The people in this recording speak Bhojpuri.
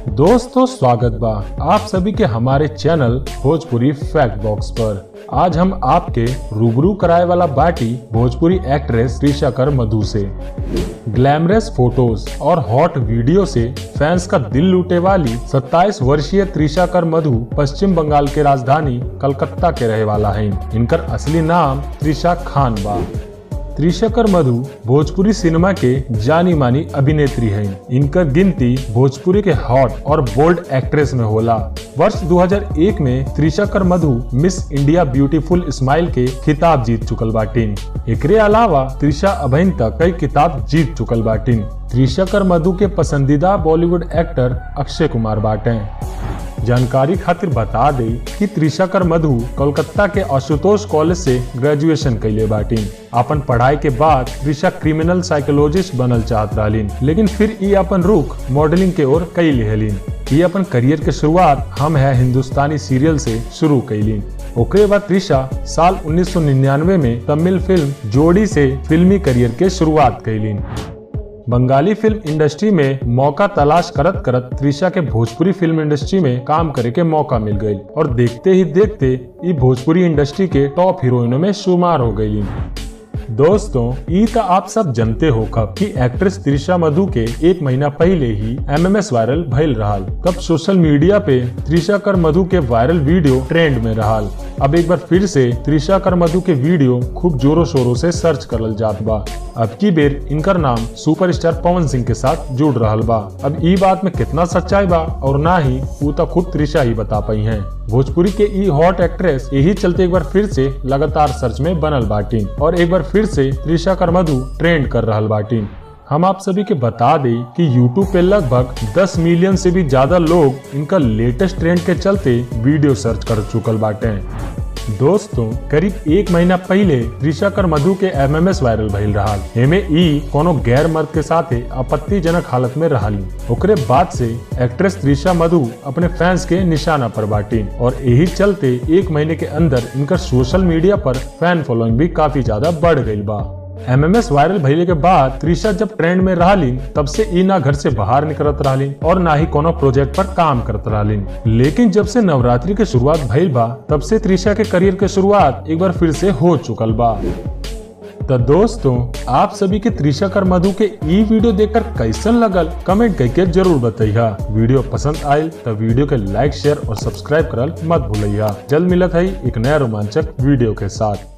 दोस्तों स्वागत बा आप सभी के हमारे चैनल भोजपुरी फैक्ट बॉक्स पर। आज हम आपके रूबरू कराए वाला बाटी भोजपुरी एक्ट्रेस त्रिशा कर मधु से। ग्लैमरस फोटोज और हॉट वीडियो से फैंस का दिल लूटे वाली 27 वर्षीय त्रिशा कर मधु पश्चिम बंगाल के राजधानी कलकत्ता के रहे वाला है। इनकर असली नाम त्रिशा खान बा। त्रिशा कर मधु भोजपुरी सिनेमा के जानी मानी अभिनेत्री हैं। इनकर गिनती भोजपुरी के हॉट और बोल्ड एक्ट्रेस में होला। वर्ष 2001 में त्रिशा कर मधु मिस इंडिया ब्यूटीफुल स्माइल के खिताब जीत चुकल बाटिन। एकरे अलावा त्रिशा अभइन तक कई खिताब जीत चुकल बाटिन। त्रिशा कर मधु के पसंदीदा बॉलीवुड एक्टर अक्षय कुमार बाटे। जानकारी खातिर बता दे कि त्रिशा कर मधु कोलकाता के आशुतोष कॉलेज से ग्रेजुएशन कैले बाटिन। अपन पढ़ाई के बाद त्रिशा क्रिमिनल साइकोलॉजिस्ट बनल चाहत रहलिन, लेकिन फिर ई अपन रुख मॉडलिंग के ओर कई लेहलिन। ये अपन करियर के शुरुआत हम है हिंदुस्तानी सीरियल से शुरू कैलिन। ओकरे बाद त्रिशा साल 1999 में तमिल फिल्म जोड़ी से फिल्मी करियर के शुरुआत कैलिन। बंगाली फिल्म इंडस्ट्री में मौका तलाश करत करत त्रिशा के भोजपुरी फिल्म इंडस्ट्री में काम करे के मौका मिल गई और देखते ही देखते ये भोजपुरी इंडस्ट्री के टॉप हीरोइनों में शुमार हो गई। दोस्तों ई तो आप सब जानते हो कब कि एक्ट्रेस त्रिशा मधु के एक महीना पहले ही MMS वायरल भइल रहल। तब सोशल मीडिया पे त्रिशा कर मधु के वायरल वीडियो ट्रेंड में रहल। अब एक बार फिर से त्रिशा कर मधु के वीडियो खूब जोरों शोरों से सर्च करल जात बा। अब की बेर इनकर नाम सुपरस्टार पवन सिंह के साथ जुड़ रहल बा। अब ई बात में कितना सच्चाई बा और ना ही वो तो खुद त्रिशा ही बता पाई हैं। भोजपुरी के ई हॉट एक्ट्रेस यही चलते एक बार फिर से लगातार सर्च में बनल बाटिन और एक बार फिर से त्रिशा कर मधु ट्रेंड कर रहल बाटिन। हम आप सभी के बता दें कि YouTube पे लगभग 10 मिलियन से भी ज्यादा लोग इनका लेटेस्ट ट्रेंड के चलते वीडियो सर्च कर चुकल बाटे। दोस्तों करीब एक महीना पहले त्रिशा कर मधु के MMS वायरल भइल रहल। एमे ई कोनो गैर मर्द के साथे आपत्तिजनक हालत में रहली। ओकरे बाद से एक्ट्रेस त्रिशा मधु अपने फैंस के निशाना पर बाटिन और यही चलते एक महीने के अंदर इनका सोशल मीडिया पर फैन फॉलोइंग भी काफी ज्यादा बढ़ गई बा। MMS वायरल भइले के बाद त्रिशा जब ट्रेंड में रहलिन तब से ई ना घर से बाहर निकलत रहलिन और ना ही कोनो प्रोजेक्ट पर काम करत रहलिन। लेकिन जब से नवरात्रि के शुरुआत भइल बा तब से त्रिशा के करियर के शुरुआत एक बार फिर से हो चुकल बा। तो दोस्तों आप सभी के त्रिशा कर मधु के ई वीडियो देखकर कैसन लगल कमेंट करके जरूर बताइए। वीडियो पसंद आयल तो वीडियो के लाइक शेयर और सब्सक्राइब करल मत भूलिए। जल्द मिलत है एक नया रोमांचक वीडियो के साथ।